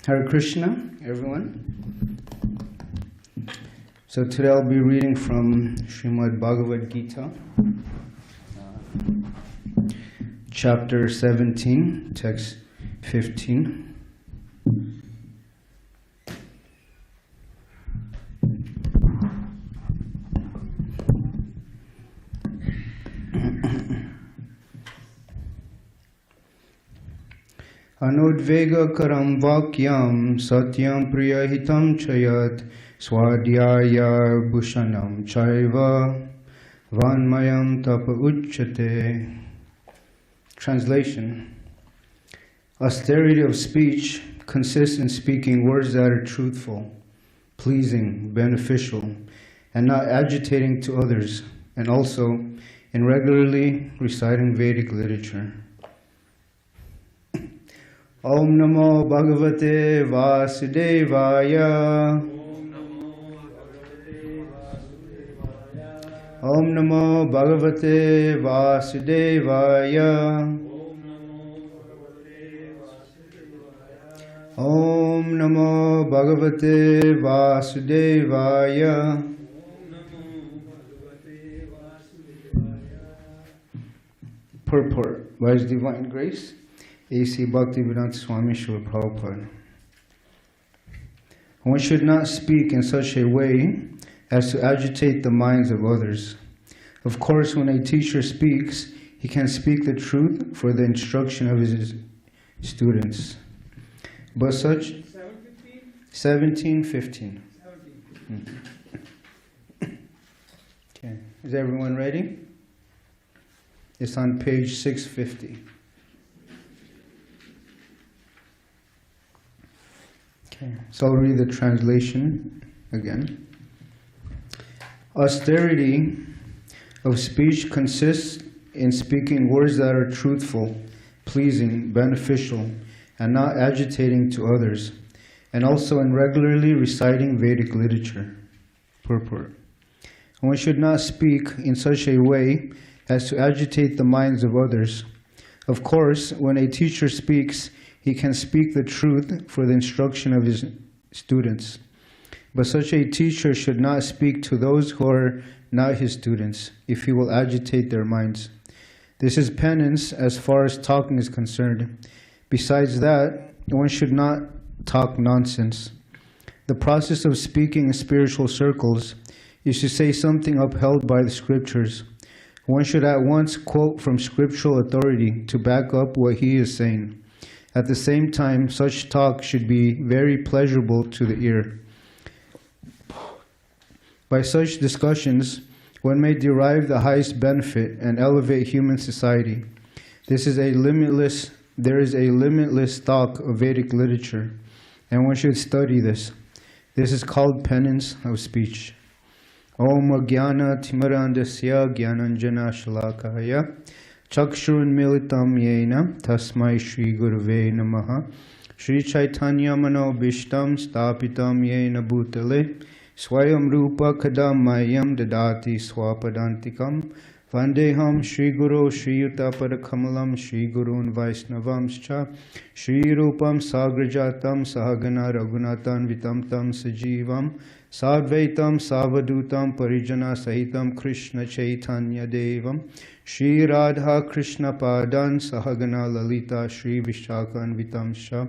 Hare Krishna, everyone. So today I'll be reading from Srimad Bhagavad Gita, chapter 17, text 15. Anudvega karam vakyam satyam priyahitam chayat swadhyaya bhushanam chaiva vanmayam tapa uchyate. Translation. Austerity of speech consists in speaking words that are truthful, pleasing, beneficial, and not agitating to others, and also in regularly reciting Vedic literature. Om Namo Bhagavate Vasudevaya. Om Namo Bhagavate Vasudevaya. Om Namo Bhagavate Vasudevaya. Purport. By His Divine Grace, A.C. Bhaktivedanta Swami Srila Prabhupada. One should not speak in such a way as to agitate the minds of others. Of course, when a teacher speaks, he can speak the truth for the instruction of his students. But such 17:15. Okay. Is everyone ready? It's on page 650. So I'll read the translation again. Austerity of speech consists in speaking words that are truthful, pleasing, beneficial, and not agitating to others, and also in regularly reciting Vedic literature. Purport. One should not speak in such a way as to agitate the minds of others. Of course, when a teacher speaks, he can speak the truth for the instruction of his students. But such a teacher should not speak to those who are not his students, if he will agitate their minds. This is penance as far as talking is concerned. Besides that, one should not talk nonsense. The process of speaking in spiritual circles is to say something upheld by the scriptures. One should at once quote from scriptural authority to back up what he is saying. At the same time, such talk should be very pleasurable to the ear. By such discussions, one may derive the highest benefit and elevate human society. There is a limitless stock of Vedic literature, and one should study this. This is called penance of speech. Om Jnana Timarandasya Jnananjana Shalakaya Chakshurun Militam Yena Tasmai Shri Gurave Namaha Shri Chaitanya Mano Bhishtam Stapitam Yena Bhutale Swayam Rupa Kadam Mayam Dadati Swapadantikam Vandeham Shri Guru Shri Yuta Padakamalam Shri Gurun Vaisnavamscha Shri Rupam Sagrajatam Sahagana Raghunatan Vitam Tam Sajivam Sadvaitam Savadutam Parijana Sahitam Krishna Chaitanya Devam Shri Radha Krishna Padan Sahagana Lalita Shri Vishakan Vitamsha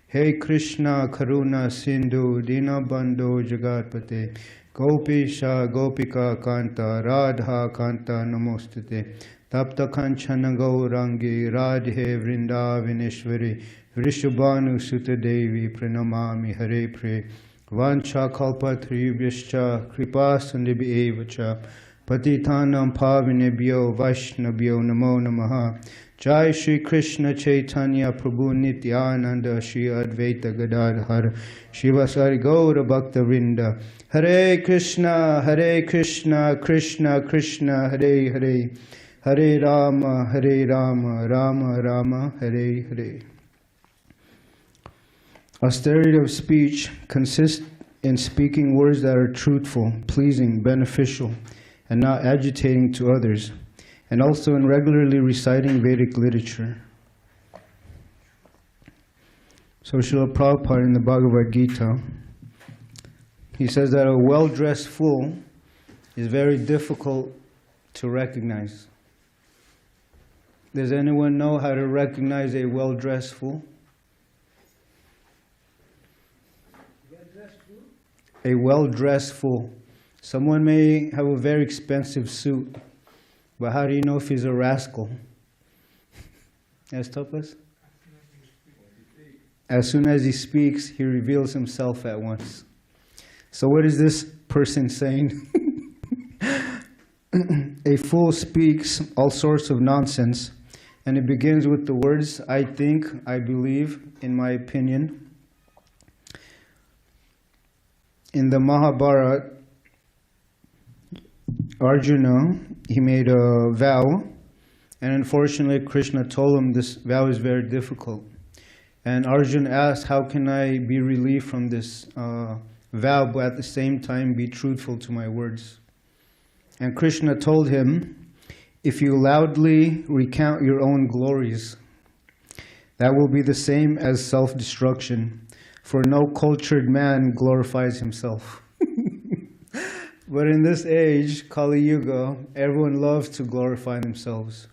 Hey Krishna Karuna Sindhu Dinabandho Jagatpate Gopisha Gopika Kanta Radha Kanta Namostate Tapta Kanchana Gaurangi Radhe Vrindavaneshwari Vrishabhanu Sutta Devi Pranamami Hare Pre Vancha Kalpatriyubhyascha Kripa Sandibhi Evacha Patitanam Pavinebhyo Vaishnavyo Namo Namaha Jai Shri Krishna Chaitanya Prabhu Nityananda Shri Advaita Gadadhar Shivasari Gaura Bhakta Vrinda Hare Krishna Krishna Krishna Hare Hare Hare Rama Rama Rama Hare Hare. Austerity of speech consists in speaking words that are truthful, pleasing, beneficial, and not agitating to others, and also in regularly reciting Vedic literature. So Srila Prabhupada in the Bhagavad Gita, he says that a well-dressed fool is very difficult to recognize. Does anyone know how to recognize a well-dressed fool? A well-dressed fool. Someone may have a very expensive suit, but how do you know if he's a rascal? Yes, Tapas? As soon as he speaks, he reveals himself at once. So what is this person saying? A fool speaks all sorts of nonsense, and it begins with the words, I think, I believe, in my opinion. In the Mahabharata, Arjuna, he made a vow, and unfortunately Krishna told him this vow is very difficult. And Arjuna asked, how can I be relieved from this vow, but at the same time be truthful to my words? And Krishna told him, if you loudly recount your own glories, that will be the same as self-destruction, for no cultured man glorifies himself. But in this age, Kali Yuga, everyone loves to glorify themselves.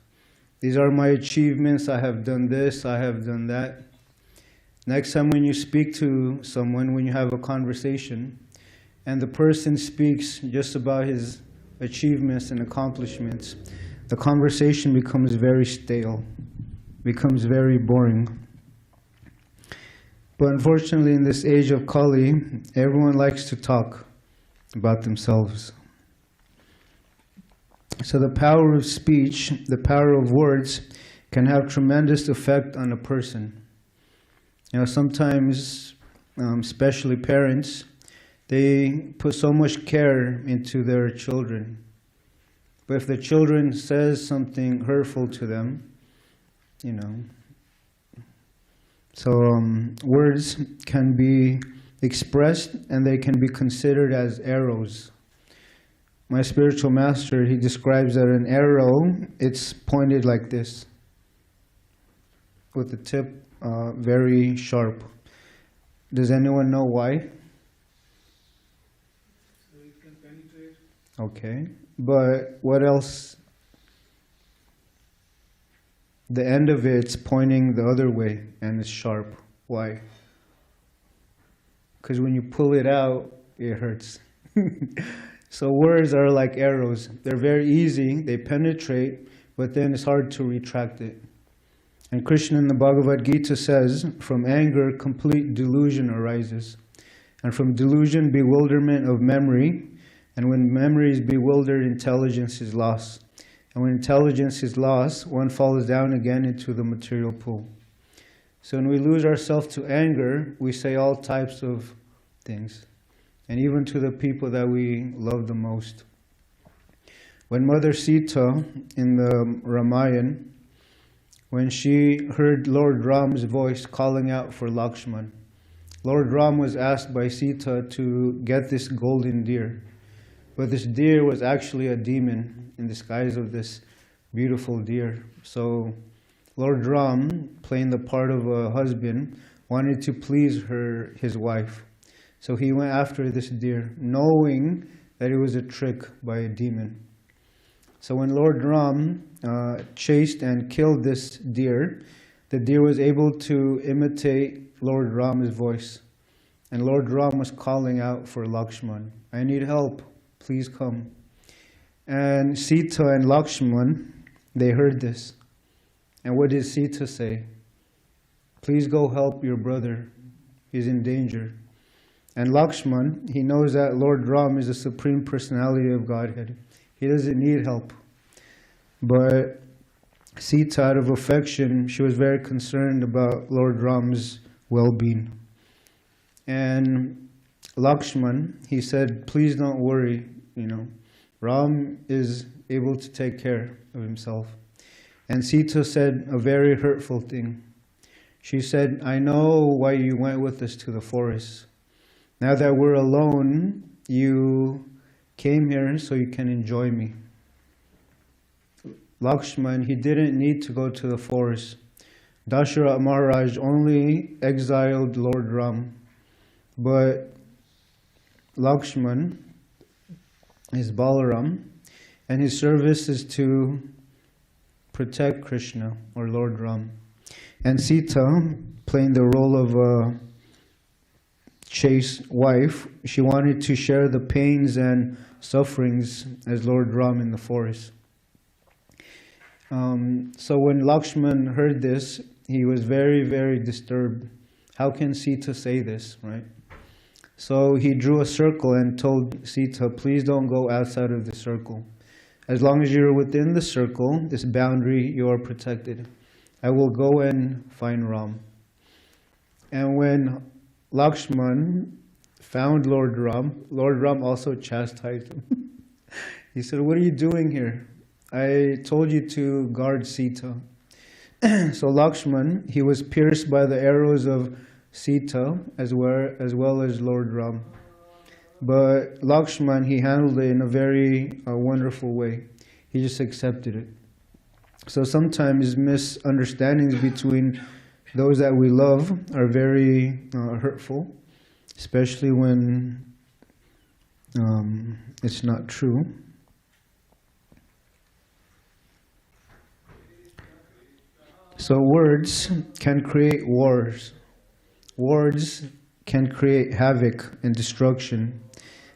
These are my achievements, I have done this, I have done that. Next time when you speak to someone, when you have a conversation, and the person speaks just about his achievements and accomplishments, the conversation becomes very stale, becomes very boring. But unfortunately, in this age of Kali, everyone likes to talk about themselves. So the power of speech, the power of words, can have tremendous effect on a person. You know, sometimes, especially parents, they put so much care into their children. But if the children says something hurtful to them, you know, so words can be expressed and they can be considered as arrows. My spiritual master, he describes that an arrow, it's pointed like this, with the tip very sharp. Does anyone know why? So it can penetrate. Okay, but what else? The end of it's pointing the other way and it's sharp. Why? Because when you pull it out, it hurts. So words are like arrows. They're very easy, they penetrate, but then it's hard to retract it. And Krishna in the Bhagavad Gita says, from anger, complete delusion arises. And from delusion, bewilderment of memory. And when memory is bewildered, intelligence is lost. And when intelligence is lost, one falls down again into the material pool. So when we lose ourselves to anger, we say all types of things. And even to the people that we love the most. When Mother Sita in the Ramayana, when she heard Lord Ram's voice calling out for Lakshman, Lord Ram was asked by Sita to get this golden deer. But this deer was actually a demon in disguise of this beautiful deer. So Lord Ram, playing the part of a husband, wanted to please his wife. So he went after this deer, knowing that it was a trick by a demon. So when Lord Ram chased and killed this deer, the deer was able to imitate Lord Ram's voice. And Lord Ram was calling out for Lakshman, I need help, please come. And Sita and Lakshman, they heard this. And what did Sita say? Please go help your brother, he's in danger. And Lakshman, he knows that Lord Ram is the Supreme Personality of Godhead. He doesn't need help. But Sita, out of affection, she was very concerned about Lord Ram's well-being. And Lakshman, he said, please don't worry, Ram is able to take care of himself. And Sita said a very hurtful thing. She said, I know why you went with us to the forest. Now that we're alone, you came here so you can enjoy me. Lakshman, he didn't need to go to the forest. Dasharatha Maharaj only exiled Lord Ram, but Lakshman is Balaram, and his service is to protect Krishna or Lord Ram. And Sita, playing the role of a chaste wife, she wanted to share the pains and sufferings as Lord Ram in the forest. So when Lakshman heard this, he was very, very disturbed. How can Sita say this, right? So he drew a circle and told Sita, please don't go outside of the circle. As long as you're within the circle, this boundary, you are protected. I will go and find Ram. And when Lakshman found Lord Ram also chastised him. He said, what are you doing here? I told you to guard Sita. So Lakshman, he was pierced by the arrows of Sita as well as Lord Ram. But Lakshman, he handled it in a very wonderful way. He just accepted it. So sometimes misunderstandings between those that we love are very hurtful, especially when it's not true. So words can create wars. Words can create havoc and destruction.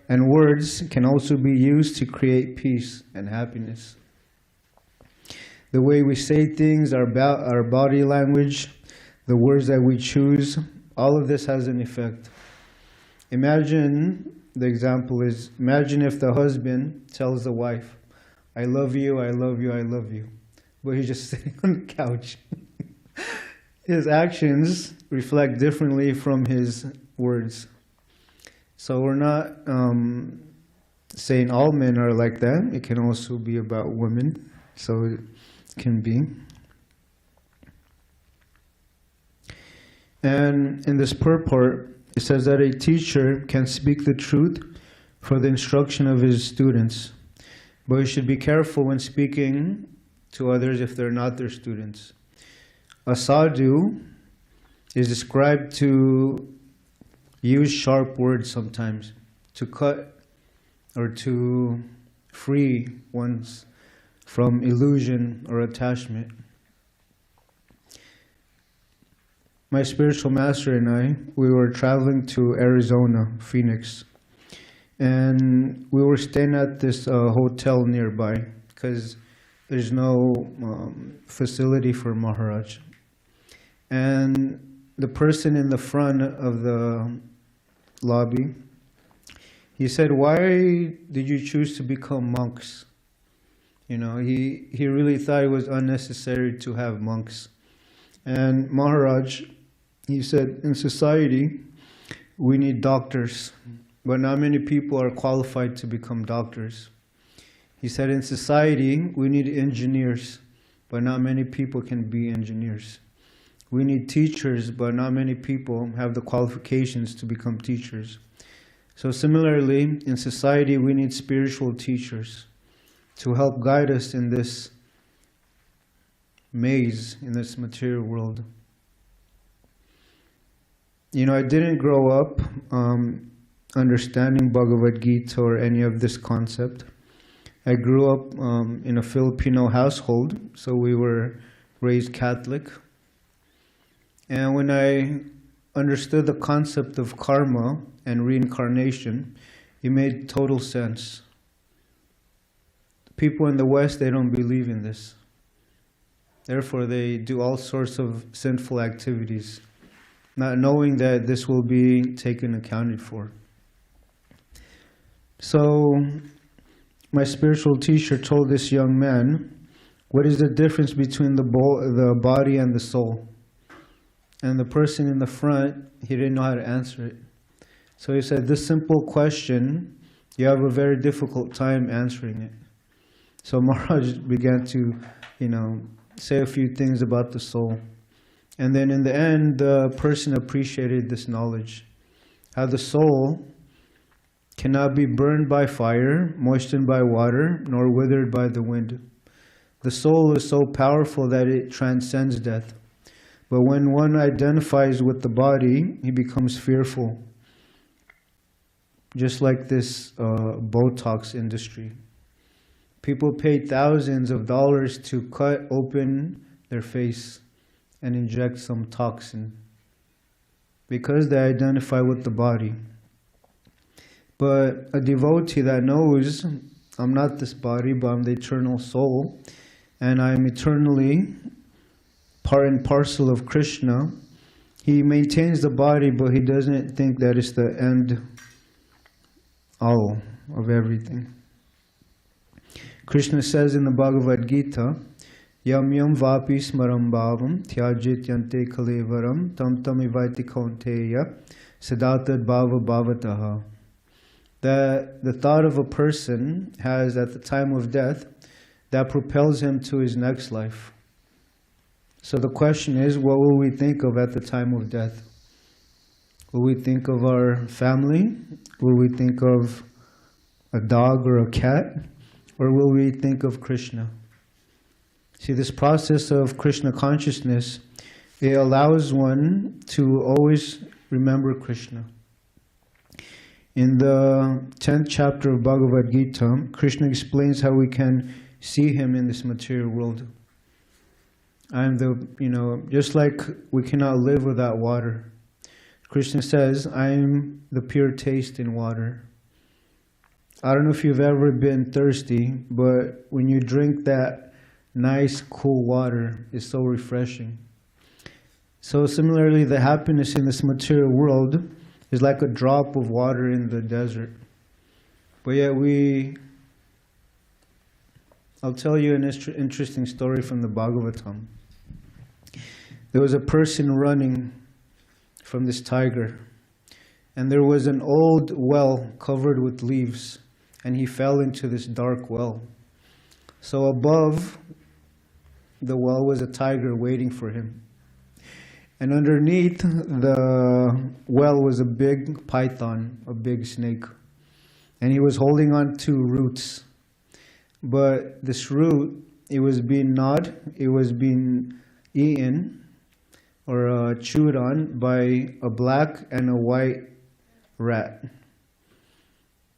And words can also be used to create peace and happiness. The way we say things, our body language, the words that we choose, all of this has an effect. Imagine, the example is, imagine if the husband tells the wife, I love you, I love you, I love you. But he's just sitting on the couch. His actions reflect differently from his words. So we're not saying all men are like that. It can also be about women. So it can be. And in this purport, it says that a teacher can speak the truth for the instruction of his students. But he should be careful when speaking to others if they're not their students. A sadhu is described to use sharp words sometimes to cut or to free ones from illusion or attachment. My spiritual master and I, we were traveling to Arizona, Phoenix, and we were staying at this hotel nearby because there's no facility for Maharaj. And the person in the front of the lobby, he said, why did you choose to become monks? You know, he really thought it was unnecessary to have monks. And Maharaj, he said, in society, we need doctors, but not many people are qualified to become doctors. He said, in society, we need engineers, but not many people can be engineers. We need teachers, but not many people have the qualifications to become teachers. So similarly, in society, we need spiritual teachers to help guide us in this maze, in this material world. You know, I didn't grow up understanding Bhagavad Gita or any of this concept. I grew up in a Filipino household, so we were raised Catholic. And when I understood the concept of karma and reincarnation, it made total sense. People in the West, they don't believe in this. Therefore, they do all sorts of sinful activities, not knowing that this will be taken accounted for. So, my spiritual teacher told this young man, what is the difference between the body and the soul? And the person in the front, he didn't know how to answer it. So he said, this simple question, you have a very difficult time answering it. So Maharaj began to, say a few things about the soul. And then in the end, the person appreciated this knowledge. How the soul cannot be burned by fire, moistened by water, nor withered by the wind. The soul is so powerful that it transcends death. But when one identifies with the body, he becomes fearful. Just like this Botox industry. People pay thousands of dollars to cut open their face and inject some toxin because they identify with the body. But a devotee that knows, I'm not this body, but I'm the eternal soul, and I'm eternally part and parcel of Krishna, he maintains the body, but he doesn't think that it's the end all of everything. Krishna says in the Bhagavad Gita, Yam yam vapi smaram bhavam tyajit yante kalevaram tam tam ivaiti kaunteya siddhatad bhava bhavataha. That the thought of a person has at the time of death that propels him to his next life. So the question is, what will we think of at the time of death? Will we think of our family? Will we think of a dog or a cat? Or will we think of Krishna? See, this process of Krishna consciousness, it allows one to always remember Krishna. In the 10th chapter of Bhagavad Gita, Krishna explains how we can see him in this material world. Just like we cannot live without water. Krishna says, I am the pure taste in water. I don't know if you've ever been thirsty, but when you drink that nice, cool water, it's so refreshing. So similarly, the happiness in this material world is like a drop of water in the desert. But yet I'll tell you an interesting story from the Bhagavatam. There was a person running from this tiger, and there was an old well covered with leaves, and he fell into this dark well. So above the well was a tiger waiting for him. And underneath the well was a big python, a big snake. And he was holding on to roots. But this root, it was being gnawed, it was being eaten or chewed on by a black and a white rat.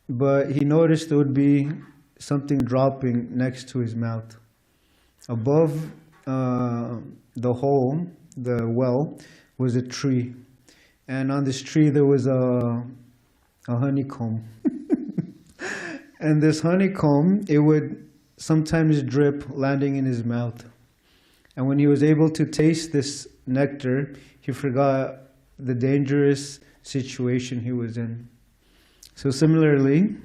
But he noticed there would be something dropping next to his mouth. Above the hole, the well, was a tree. And on this tree there was a honeycomb. And this honeycomb, it would sometimes drip, landing in his mouth. And when he was able to taste this nectar, he forgot the dangerous situation he was in. So similarly,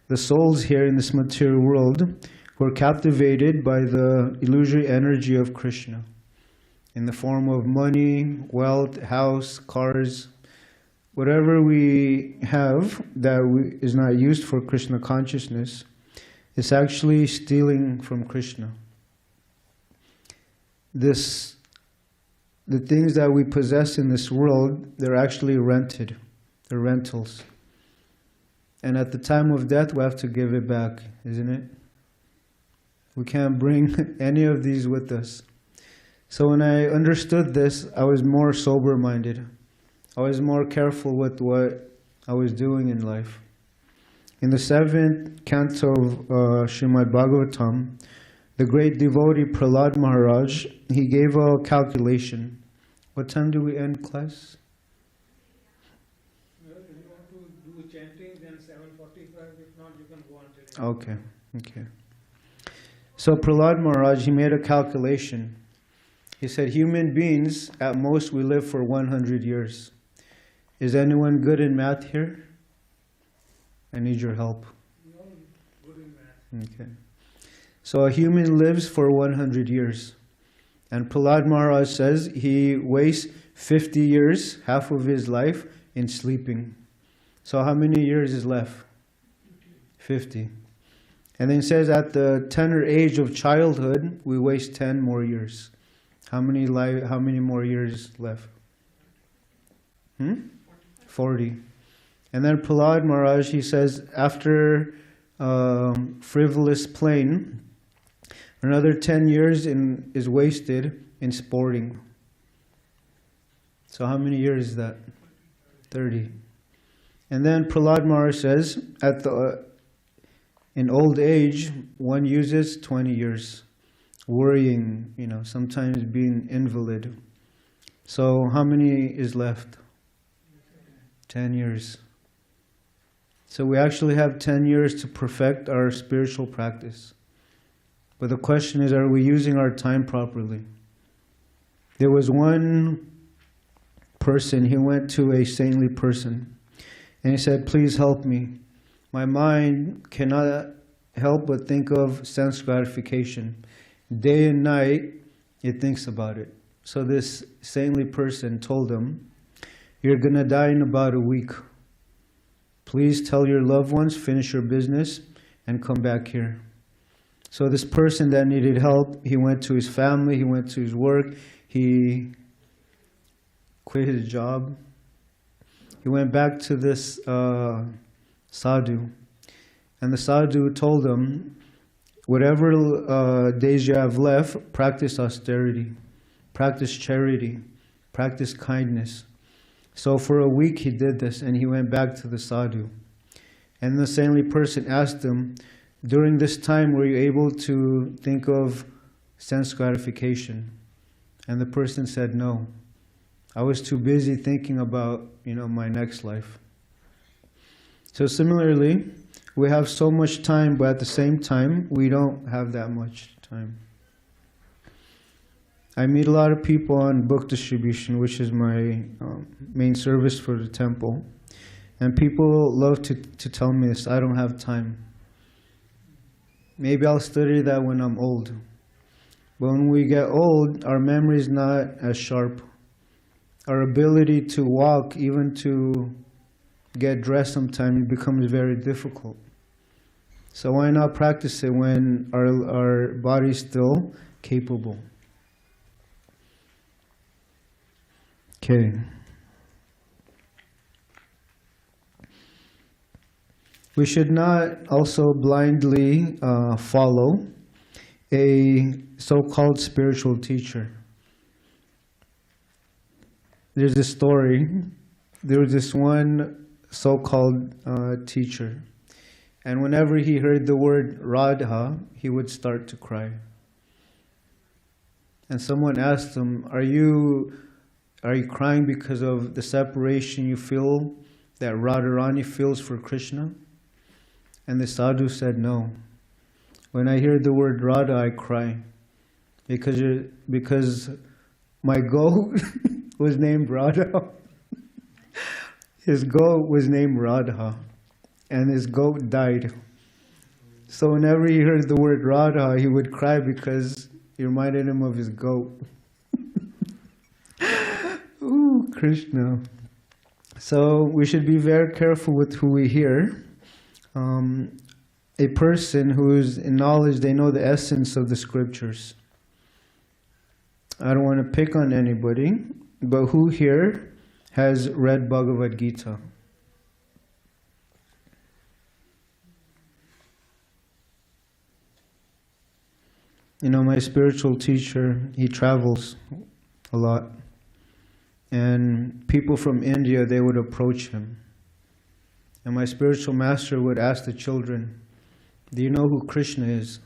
the souls here in this material world were captivated by the illusory energy of Krishna in the form of money, wealth, house, cars, whatever we have that is not used for Krishna consciousness, it's actually stealing from Krishna. The things that we possess in this world, they're actually rented. They're rentals. And at the time of death, we have to give it back, isn't it? We can't bring any of these with us. So when I understood this, I was more sober-minded. I was more careful with what I was doing in life. In the 7th canto of Srimad Bhagavatam, the great devotee Prahlad Maharaj, he gave a calculation. What time do we end class? If you want to do chanting, then 7:45. If not, you can go until. Okay. So Prahlad Maharaj, he made a calculation. He said, human beings, at most, we live for 100 years. Is anyone good in math here? I need your help. No, good in math. Okay. So a human lives for 100 years. And Prahlad Maharaj says he wastes 50 years, half of his life, in sleeping. So how many years is left? 50. And then he says at the tender age of childhood, we waste 10 more years. How many more years left? 40. And then Prahlad Maharaj, he says, after frivolous playing, another 10 years is wasted in sporting. So how many years is that? 30. And then Prahlad Maharaj says, in old age, one uses 20 years, worrying, sometimes being invalid. So how many is left? 10 years. So we actually have 10 years to perfect our spiritual practice. But the question is, are we using our time properly? There was one person, he went to a saintly person, and he said, please help me. My mind cannot help but think of sense gratification. Day and night, it thinks about it. So this saintly person told him, you're going to die in about a week. Please tell your loved ones, finish your business, and come back here. So this person that needed help, he went to his family, he went to his work, he quit his job. He went back to this sadhu. And the sadhu told him, whatever days you have left, practice austerity, practice charity, practice kindness. So for a week he did this, and he went back to the sadhu. And the saintly person asked him, during this time were you able to think of sense gratification? And the person said, no. I was too busy thinking about, my next life. So similarly, we have so much time, but at the same time, we don't have that much time. I meet a lot of people on book distribution, which is my main service for the temple. And people love to tell me this, I don't have time. Maybe I'll study that when I'm old. But when we get old, our memory is not as sharp. Our ability to walk, even to get dressed sometimes, becomes very difficult. So why not practice it when our body's still capable? Okay. We should not also blindly follow a so-called spiritual teacher. There's a story. There was this one so-called teacher. And whenever he heard the word Radha, he would start to cry. And someone asked him, are you crying because of the separation you feel that Radharani feels for Krishna? And the sadhu said, no. When I hear the word Radha, I cry. Because my goat was named Radha. His goat was named Radha. And his goat died. So whenever he heard the word Radha, he would cry because it reminded him of his goat. Ooh, Krishna. So we should be very careful with who we hear. A person who is in knowledge, they know the essence of the scriptures. I don't want to pick on anybody, but who here has read Bhagavad Gita? My spiritual teacher, he travels a lot. And people from India, they would approach him. And my spiritual master would ask the children, do you know who Krishna is?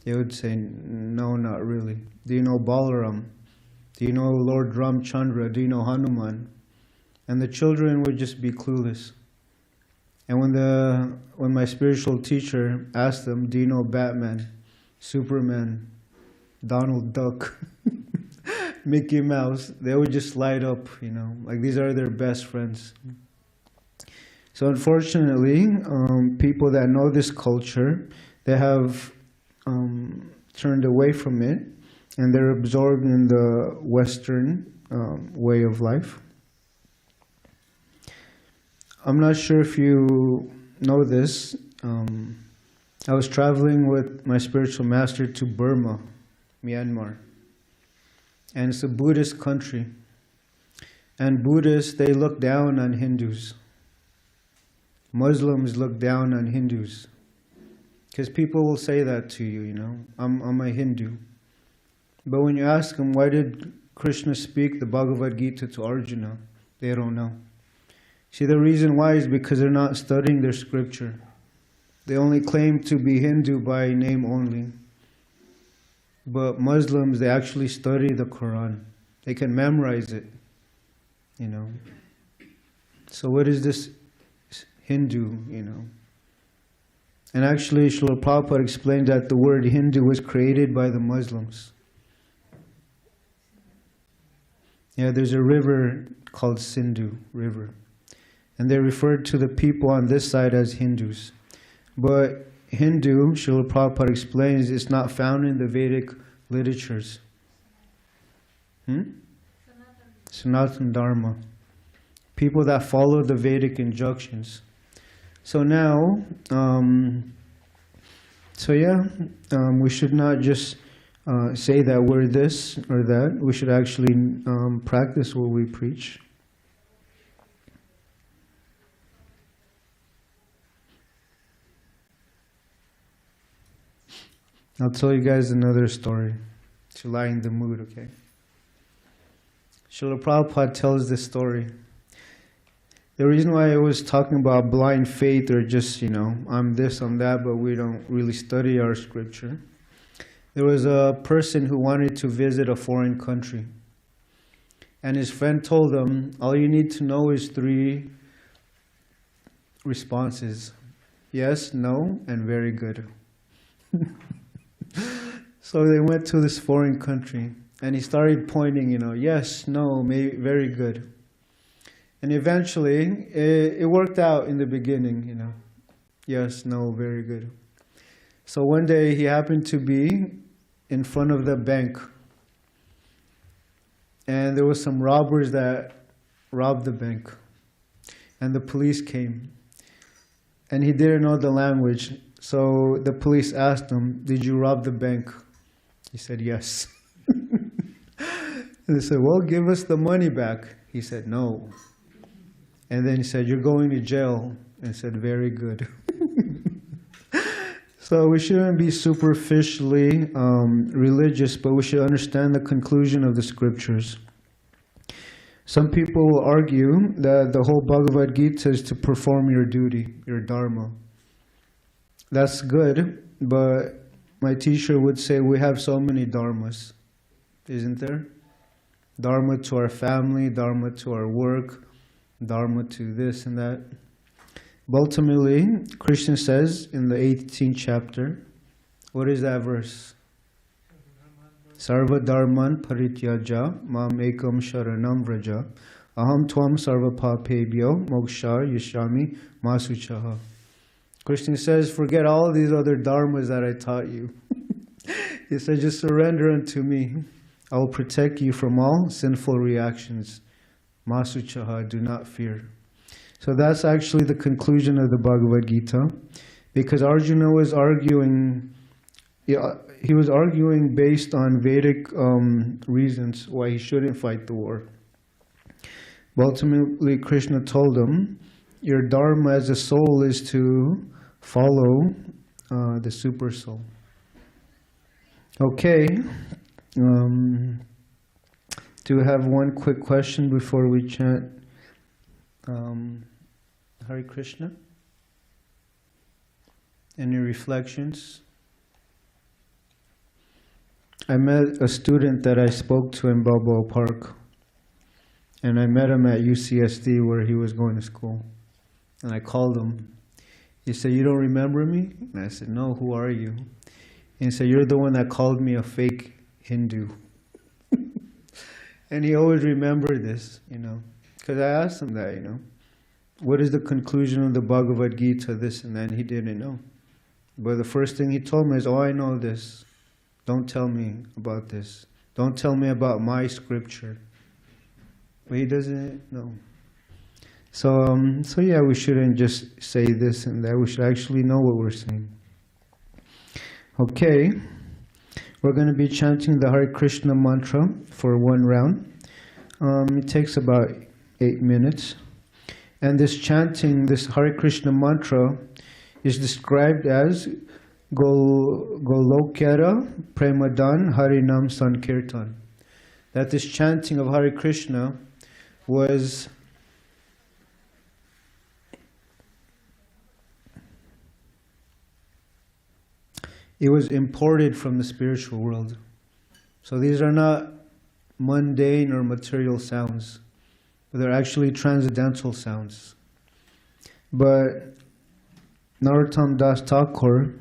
They would say, no, not really. Do you know Balaram? Do you know Lord Ramchandra? Do you know Hanuman? And the children would just be clueless. And when my spiritual teacher asked them, do you know Batman, Superman, Donald Duck, Mickey Mouse, they would just light up, like these are their best friends. So unfortunately, people that know this culture, they have turned away from it, and they're absorbed in the Western way of life. I'm not sure if you know this. I was traveling with my spiritual master to Burma, Myanmar. And it's a Buddhist country. And Buddhists, they look down on Hindus. Muslims look down on Hindus. Because people will say that to you, I'm a Hindu. But when you ask them, why did Krishna speak the Bhagavad Gita to Arjuna? They don't know. See, the reason why is because they're not studying their scripture. They only claim to be Hindu by name only. But Muslims, they actually study the Quran. They can memorize it, you know. So what is this Hindu, you know? And actually, Srila Prabhupada explained that the word Hindu was created by the Muslims. Yeah, there's a river called Sindhu River. And they referred to the people on this side as Hindus. But Hindu, Srila Prabhupada explains, it's not found in the Vedic literatures. Sanatana Dharma. People that follow the Vedic injunctions. So now, we should not just say that we're this or that. We should actually practice what we preach. I'll tell you guys another story to lighten the mood, okay? Srila Prabhupada tells this story. The reason why I was talking about blind faith or just, you know, I'm this, I'm that, but we don't really study our scripture. There was a person who wanted to visit a foreign country. And his friend told him, all you need to know is 3 responses. Yes, no, and very good. So they went to this foreign country. And he started pointing, you know, yes, no, maybe, very good. And eventually, it worked out in the beginning, you know. Yes, no, very good. So one day he happened to be in front of the bank. And there was some robbers that robbed the bank. And the police came. And he didn't know the language. So the police asked him, did you rob the bank? He said, yes. And they said, well, give us the money back. He said, no. And then he said, you're going to jail. And said, very good. So we shouldn't be superficially religious, but we should understand the conclusion of the scriptures. Some people will argue that the whole Bhagavad Gita is to perform your duty, your dharma. That's good, but my teacher would say we have so many dharmas, isn't there? Dharma to our family, dharma to our work, dharma to this and that. But ultimately, Krishna says in the 18th chapter, what is that verse? Sarva dharman parityaja mam ekam sharanam vraja aham tvam sarva papebhyo moksha yishami masuchaha. Krishna says, forget all these other dharmas that I taught you. He said, just surrender unto me. I will protect you from all sinful reactions. Masuchaha, do not fear. So that's actually the conclusion of the Bhagavad Gita. Because Arjuna was arguing, he was arguing based on Vedic reasons why he shouldn't fight the war. But ultimately, Krishna told him, your dharma as a soul is to follow the super soul. Okay. Do we have one quick question before we chant Hare Krishna? Any reflections? I met a student that I spoke to in Balboa Park. And I met him at UCSD where he was going to school. And I called him. He said, you don't remember me? And I said, no, who are you? And he said, you're the one that called me a fake Hindu. And he always remembered this, you know. Because I asked him that, you know. What is the conclusion of the Bhagavad Gita, this and that? And he didn't know. But the first thing he told me is, oh, I know this. Don't tell me about this. Don't tell me about my scripture. But he doesn't know. So yeah, we shouldn't just say this and that. We should actually know what we're saying. Okay. We're going to be chanting the Hare Krishna mantra for one round. It takes about 8 minutes. And this chanting, this Hare Krishna mantra, is described as Golokera Premadan Harinam Sankirtan. that this chanting of Hare Krishna was imported from the spiritual world. So these are not mundane or material sounds, but they're actually transcendental sounds. But Narottam Das Thakur,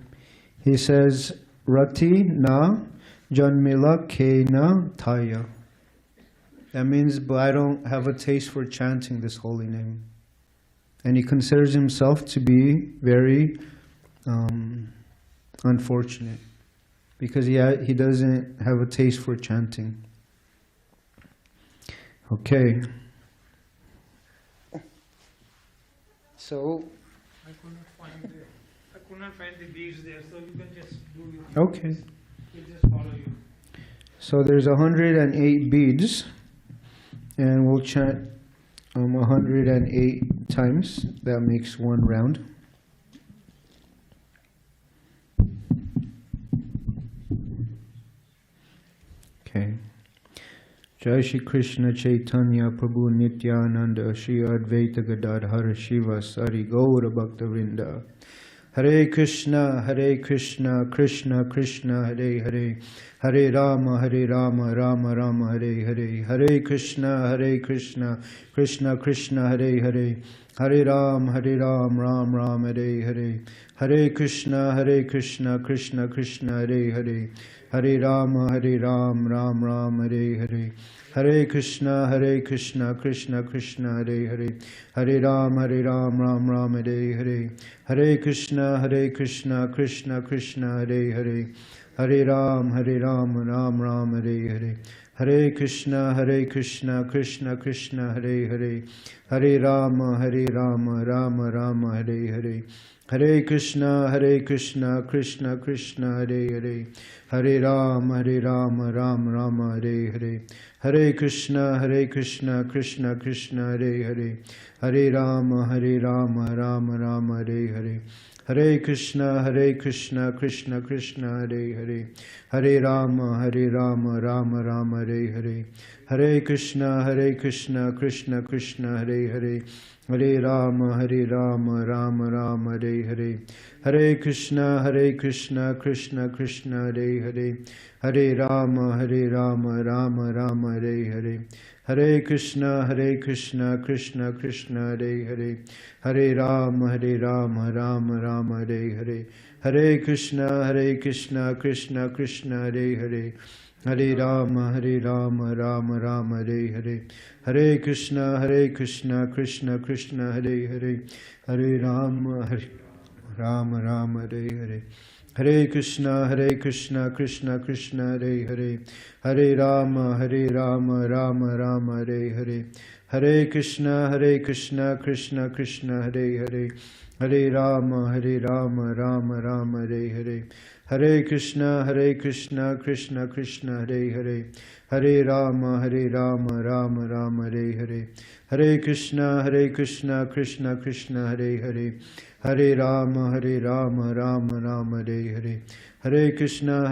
he says, Rati na janmila ke na thaya. That means, but I don't have a taste for chanting this holy name. And he considers himself to be very unfortunate, because he doesn't have a taste for chanting. Okay. So I could not find the beads there, so you can just do it. okay. We'll just follow you. So there's 108 beads, and we'll chant 108 times. That makes one round. Okay. Jai Shri Krishna Chaitanya Prabhu Nityananda Shri Advaita Gadadhara Shiva Sari Gaura Bhakta-vrinda. Hare Krishna, Krishna Krishna, Hare Hare, Hare Rama, Rama Rama, Hare Hare, Hare Krishna, Krishna Krishna, Hare Hare, Hare Ram, Ram Ram, Hare Hare, Hare Krishna, Krishna Krishna, Hare Hare, Hare Ram, Ram Ram, Hare Hare, Hare Krishna, Krishna Krishna, Hare Hare, Hare Ram, Ram Ram, Hare Hare, Hare Krishna, Krishna Krishna, Hare Hare, Hare Ram, Ram Ram, Hare Hare, Hare Krishna, Krishna Krishna, Hare Hare, Hare Ram, Ram Ram, Hare Hare, Hare Krishna, Krishna Krishna, Hare Hare, Hare Ram, Ram Ram, Hare Hare, Hare Krishna, Krishna Krishna, Hare Hare, Hare Ram, Ram Ram, Hare Hare, Hare Krishna, Krishna Krishna, Hare Hare, Hare Ram, Ram Ram, Hare Hare, Hare Krishna, Krishna Krishna, Hare Hare, Hare Ram, Ram Ram, Hare Hare, Hare Krishna, Krishna Krishna, Hare Hare, Hare Ram, Ram Ram, Hare Hare, Hare Krishna, Krishna Krishna, Hare Hare, Hare Ram, Ram Ram, Hare Hare, Hare Krishna, Krishna Krishna, Hare Hare, Hare Ram, Ram Ram, Hare Hare, Hare Krishna, Krishna Krishna, Hare Hare, Hare Ram, Ram Ram, Hare Hare, Hare Krishna, Krishna Krishna, Hare Hare, Hare Ram, Ram Ram, Hare Hare, Hare Krishna, Krishna Krishna, Hare Hare, Hare Ram, Ram Ram, Hare Hare, Hare Krishna, Krishna Krishna, Hare Hare, Hare Ram, Ram Ram, Hare Hare, Hare Krishna,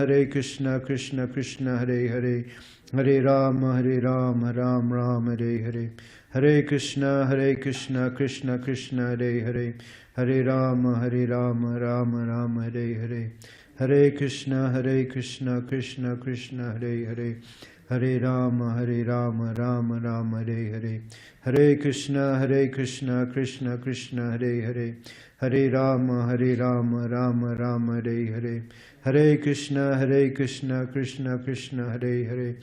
Krishna Krishna, Hare Hare, Hare Ram, Ram Ram, Hare Hare, Hare Krishna, Krishna Krishna, Hare Hare, Hare Ram, Ram Ram, Hare Hare, Hare Krishna, Krishna Krishna, Hare Hare, Hare Ram, Ram Ram, Hare Hare, Hare Krishna, Krishna Krishna, Hare Hare, Hare Ram, Ram Ram, Hare Hare, Hare Krishna, Krishna Krishna, Hare Hare, Hare Ram, Ram Ram, Hare Hare, Hare Krishna, Krishna Krishna, Hare Hare,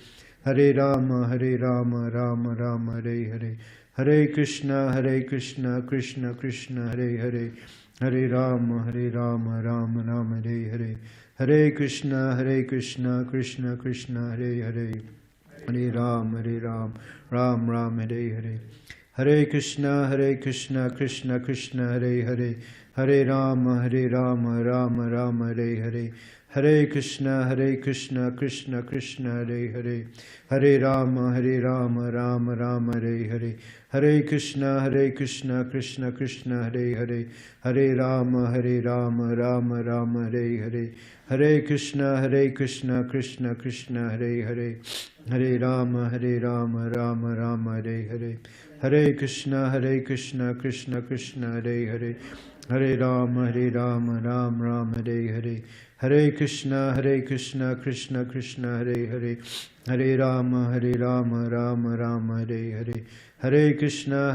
Hare Ram, Ram Ram, Hare Hare, Hare Krishna, Krishna Krishna, Hare Hare, Hare Ram, Ram Ram, Hare Hare, Hare Krishna, Krishna Krishna, Hare Hare, Hare Ram, Ram Ram, Hare Hare, Hare Krishna, Krishna Krishna, Hare Hare, Hare Ram, Ram Ram, Hare Hare, Hare Krishna, Krishna Krishna, Hare Hare, Hare Rama, Rama Rama, Hare Hare, Hare Krishna, Krishna Krishna, Hare Hare, Hare Rama, Rama Rama, Hare Hare, Hare Krishna, Krishna Krishna, Hare Hare, Hare Rama, Rama Rama, Hare Hare, Hare Krishna, Krishna Krishna, Hare Hare, Hare Rama, Rama Rama, Hare Hare, Hare Krishna, Krishna Krishna, Hare Hare, Hare Rama, Rama Rama, Hare Hare, Hare Krishna,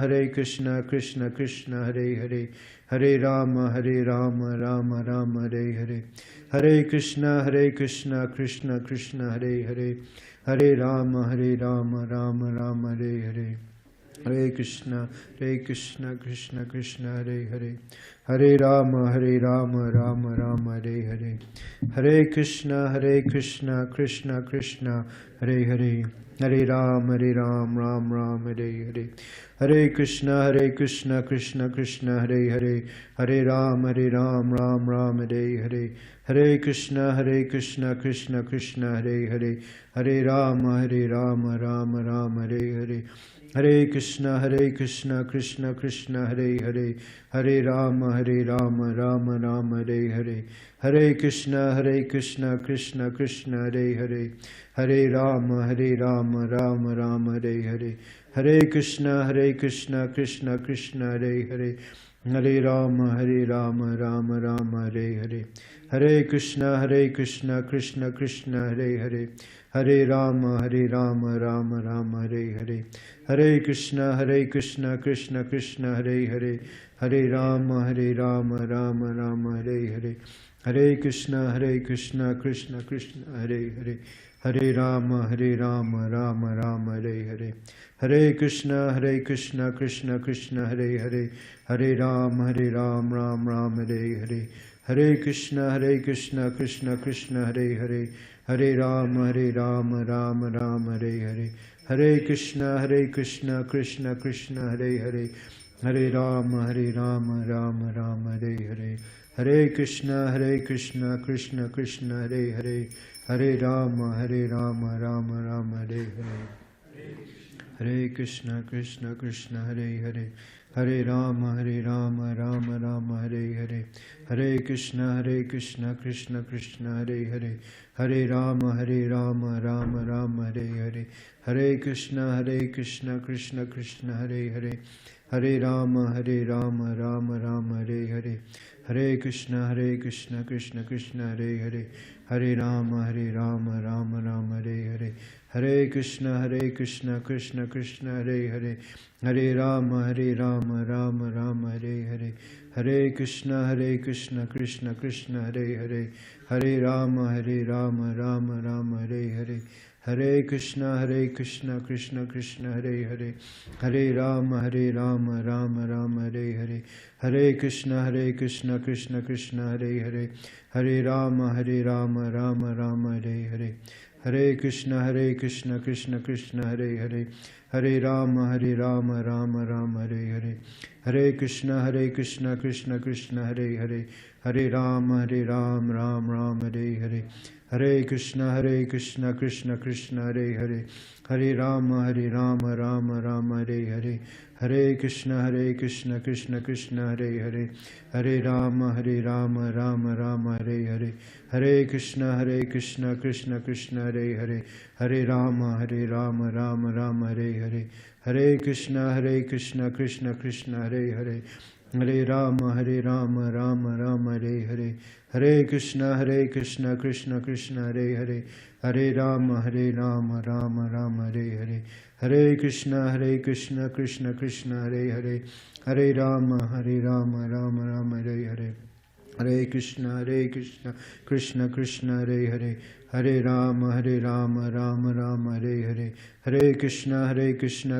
Krishna Krishna, Hare Hare, Hare Rama, Rama Rama, Hare Hare, Hare Krishna, Krishna Krishna, Hare Hare, Hare Rama, Rama Rama, Hare Hare, Hare Krishna, Krishna Krishna, Hare Hare, Hare Rama, Rama Rama, Hare Hare, Hare Krishna, Krishna Krishna, Hare Hare, Hare Rama, Ram Ram, Hare Hare, Hare Krishna, Krishna Krishna, Hare Hare, Hare Rama, Ram Ram, Hare Hare, Hare Krishna, Krishna Krishna, Hare Hare, Hare Rama, Rama Rama, Hare Hare, Hare Krishna, Krishna Krishna, Hare Hare, Hare Rama, Rama Rama, Hare Hare, Hare Krishna, Krishna Krishna, Hare Hare, Hare Rama, Rama Rama, Hare Hare, Hare Krishna, Krishna Krishna, Hare Hare, Hare Rama, Rama Rama, Hare Hare, Hare Krishna, Krishna Krishna, Hare Hare, Hare Rama, Rama Rama, Hare Hare, Hare Krishna, Krishna Krishna, Hare Hare, Hare Rama, Rama Rama, Hare Hare, Hare Krishna, Krishna Krishna, Hare Hare, Hare Rama, Rama Rama, Hare Hare, Hare Krishna, Krishna Krishna, Hare Hare, Hare Rama, Ram Ram, Hare Hare, Hare Krishna, Krishna Krishna, Hare Hare, Hare Rama, Rama Rama, Hare Hare, Hare Krishna, Krishna Krishna, Hare Hare, Hare Rama, Rama Rama, Hare Hare, Hare Krishna, Krishna Krishna, Hare Hare, Hare Rama, Rama Rama, Hare Hare, Hare Krishna, Krishna, Hare Hare, Hare Rama, Rama Rama, Hare Hare, Hare Krishna, Krishna Krishna, Hare Hare, Hare Rama, Rama Rama, Hare Hare, Hare Krishna, Krishna Krishna, Hare Hare, Hare Rama, Rama Rama, Hare Hare, Hare Krishna, Krishna Krishna, Hare Hare, Hare Rama, Rama Rama, Hare Hare, Hare Krishna, Krishna Krishna, Hare Hare, Hare Rama, Rama Rama, Hare Hare, Hare Krishna, Krishna Krishna, Hare Hare, Hare Rama, Rama Rama, Hare Hare, Hare Krishna, Krishna Krishna, Hare Hare, Hare Rama, Rama Rama, Hare Hare, Hare Krishna, Krishna Krishna, Hare Hare, Hare Rama, Rama Rama, Hare Hare, Hare Krishna, Krishna Krishna, Hare Hare, Hare Rama, Rama Rama, Hare Hare, Hare Krishna, Krishna Krishna, Hare Hare, Hare Rama, Ram Ram, Hare Hare, Hare Krishna, Krishna Krishna, Hare Hare, Hare Rama, Rama Rama, Hare Hare, Hare Krishna, Krishna Krishna, Hare Hare, Hare Rama, Rama Rama, Hare Hare, Hare Krishna, Krishna Krishna, Hare Hare, Hare Rama, Rama Rama, Hare Hare, Hare Krishna, Krishna Krishna, Hare Hare, Hare Rama, Rama Rama, Hare Hare, Hare Krishna, Krishna Krishna, Hare Hare, Hare Rama, Rama Rama, Hare Hare, Hare Krishna, Krishna Krishna, Hare Hare, Hare Rama, Rama Rama, Hare Hare, Hare Krishna, Krishna Krishna, Hare Hare, Hare Rama Rama Rama Hare Hare, Hare Krishna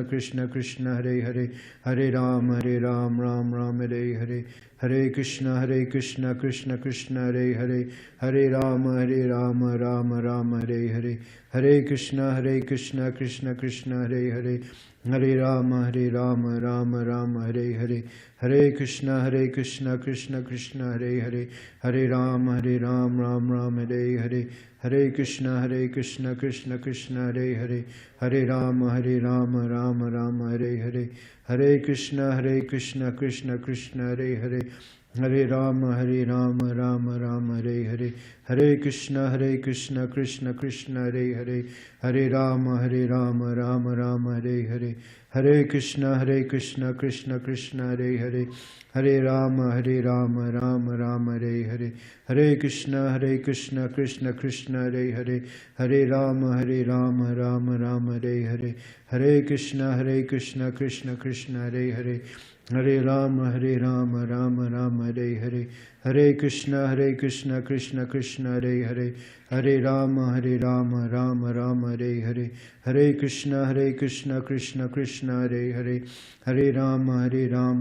Krishna Krishna Hare Hare, Hare Ram Ram Ram Hare Hare, Hare Krishna Krishna Krishna Hare Hare, Hare Ram Ram Ram Hare Hare, Hare Krishna Krishna Krishna Hare Hare, Hare Ram Ram Ram Hare Hare, Hare Krishna Krishna Krishna Hare Hare, Hare Ram Ram Ram Hare Hare, Hare Krishna Krishna Krishna Hare Hare, Hare Ram Ram Ram Hare Hare, Hare Krishna Krishna Krishna Hare Hare, Hare Ram Ram Ram Hare Hare, Hare Krishna Krishna Krishna Hare Hare, Hare Ram Ram Ram Hare Hare, Hare Krishna Krishna Krishna Hare Hare, Hare Ram Ram Ram Hare Hare, Hare Krishna Krishna Krishna Hare Hare, Hare Ram Ram Ram Hare Hare, Hare Krishna Krishna Krishna Hare Hare, Hare Ram Ram Ram Hare Hare, Hare Krishna Krishna Krishna Hare Hare, Hare Ram Ram Ram Hare Hare, Hare Krishna Krishna Krishna Hare Hare, Hare Ram Ram Ram Hare Hare, Hare Krishna Krishna Krishna Hare Hare, Hare Ram Ram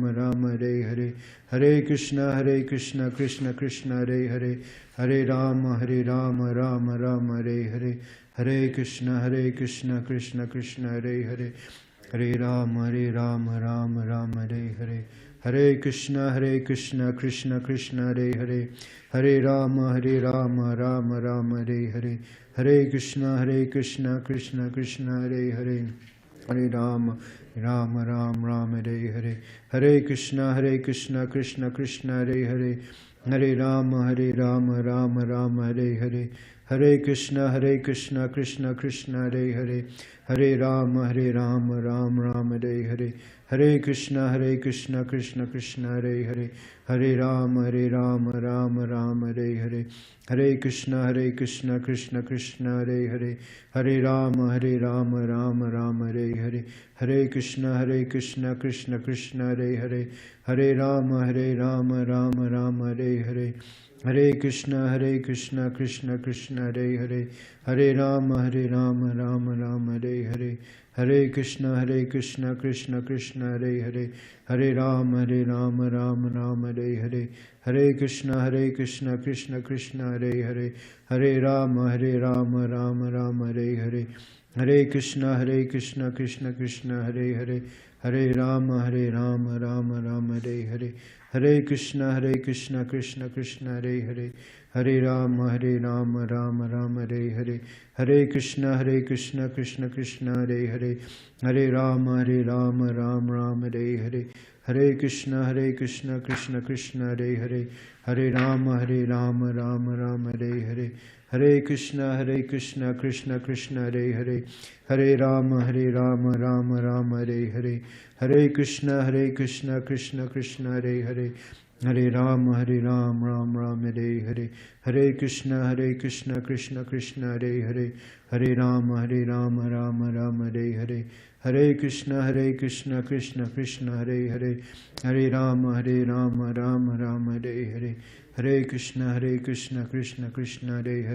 Ram Hare Hare, Hare Krishna Krishna Krishna Hare Hare, Hare Ram Ram Ram Hare Hare, Hare Krishna Krishna Krishna Hare Hare, Hare Ram Ram Ram Hare Hare, Hare Krishna Krishna Krishna Hare Hare, Hare Ram Ram Hare Hare, Hare Krishna Krishna Krishna Hare Hare, Hare Ram Ram Ram Hare Hare, Hare Krishna Krishna Krishna Hare Hare, Hare Ram Ram Ram Hare Hare, Hare Krishna Krishna Krishna Hare Hare, Hare Ram Ram Ram Hare Hare, Hare Krishna Krishna Krishna Hare Hare, Hare Ram Ram Ram Hare Hare, Hare Krishna Krishna Krishna Hare Hare, Hare Ram Ram Ram Hare Hare, Hare Krishna Krishna Krishna Hare Hare, Hare Ram Ram Ram Hare Hare, Hare Krishna Krishna Krishna Hare Hare, Hare Ram Ram Ram Hare Hare, Hare Krishna Krishna Krishna Hare Hare, Hare Ram Ram Ram Hare Hare, Hare Krishna Krishna Krishna Hare Hare, Hare Ram Ram Ram Hare Hare, Hare Krishna Krishna Krishna Hare Hare, Hare Ram Ram Ram Hare Hare, Hare Krishna Krishna Krishna Hare Hare, Hare Ram Ram Ram Hare Hare, Hare Krishna Krishna Krishna Hare Hare, Hare Ram Ram Ram Hare Hare, Hare Krishna Krishna Krishna Hare Hare, Hare Ram Ram Ram Hare Hare, Hare Krishna Krishna Krishna Hare Hare, Hare Ram Ram Ram Hare Hare, Hare Krishna Krishna Krishna Hare Hare, Hare Ram Ram Ram Hare Hare, Hare Krishna Krishna Krishna Hare Hare, Hare Ram Ram Ram Hare Hare, Hare Krishna Krishna Krishna Hare Hare,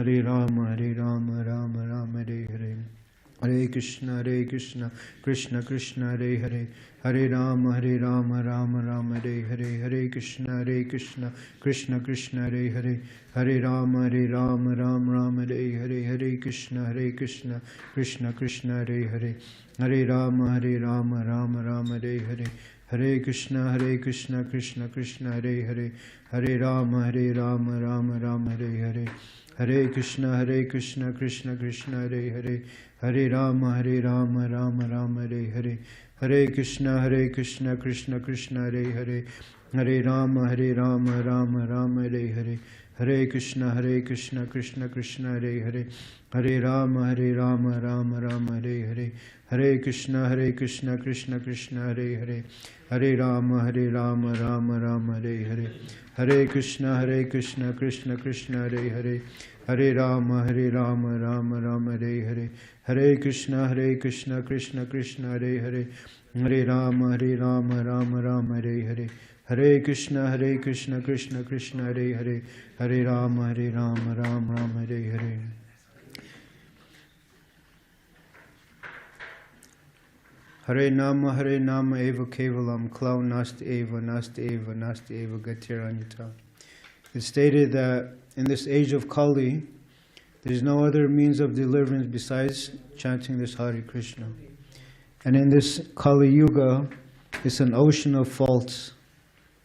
Hare Ram Ram Ram Hare Hare, Hare Krishna Krishna Krishna Hare Hare, Hare Ram Ram Ram Hare Hare, Hare Krishna Krishna Krishna Hare Hare, Hare Ram Ram Ram Hare Hare, Hare Krishna Krishna Krishna Hare Hare, Hare Ram Ram Ram Hare Hare, Hare Krishna Krishna Krishna Hare Hare, Hare Ram Ram Ram Hare Hare, Hare Krishna Krishna Krishna Hare Hare, Hare Ram Ram Ram Hare Hare, Hare Krishna Krishna Krishna Hare Hare, Hare Ram Ram Ram Hare Hare, Hare Krishna Krishna Krishna Hare Hare, Hare Ram Ram Ram Hare Hare, Hare Krishna Krishna Krishna Hare Hare, Hare Ram Ram Ram Hare Hare, Hare Krishna Krishna Krishna Hare Hare, Hare Ram Ram Ram Hare Hare, Hare Krishna Krishna Krishna Hare Hare, Hare Ram Ram Ram Hare Hare, Hare Krishna, Krishna Krishna, Hare Hare, Hare Rama, Ram Ram, Hare Hare. Hare Nama Eva Kevalam, Klau Nast Eva Gatiranyata. It's stated that in this age of Kali, there is no other means of deliverance besides chanting this Hare Krishna. And in this Kali Yuga, it's an ocean of faults.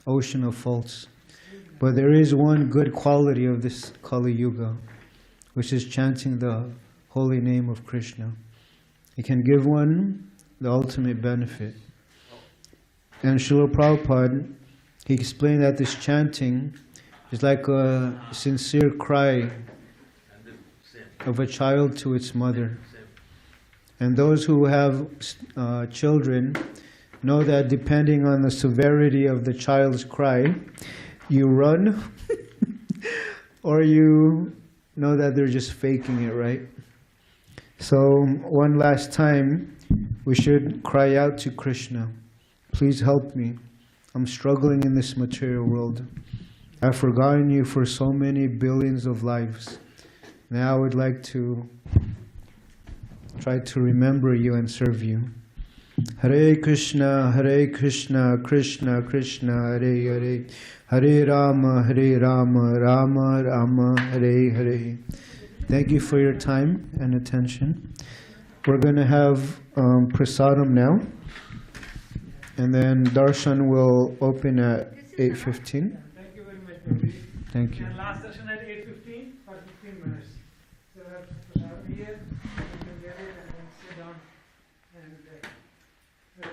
But there is one good quality of this Kali Yuga, which is chanting the holy name of Krishna. It can give one the ultimate benefit. And Srila Prabhupada, he explained that this chanting is like a sincere cry of a child to its mother. And those who have children know that depending on the severity of the child's cry, you run or you know that they're just faking it, right? So one last time, we should cry out to Krishna, please help me. I'm struggling in this material world. I've forgotten you for so many billions of lives. Now I would like to try to remember you and serve you. Hare Krishna, Krishna Krishna, Hare Hare, Hare Rama, Rama Rama, Hare Hare. Thank you for your time and attention. We're going to have prasadam now, and then darshan will open at 8:15. Thank you very much, Prabhuji. Thank you. And last session at 8:15.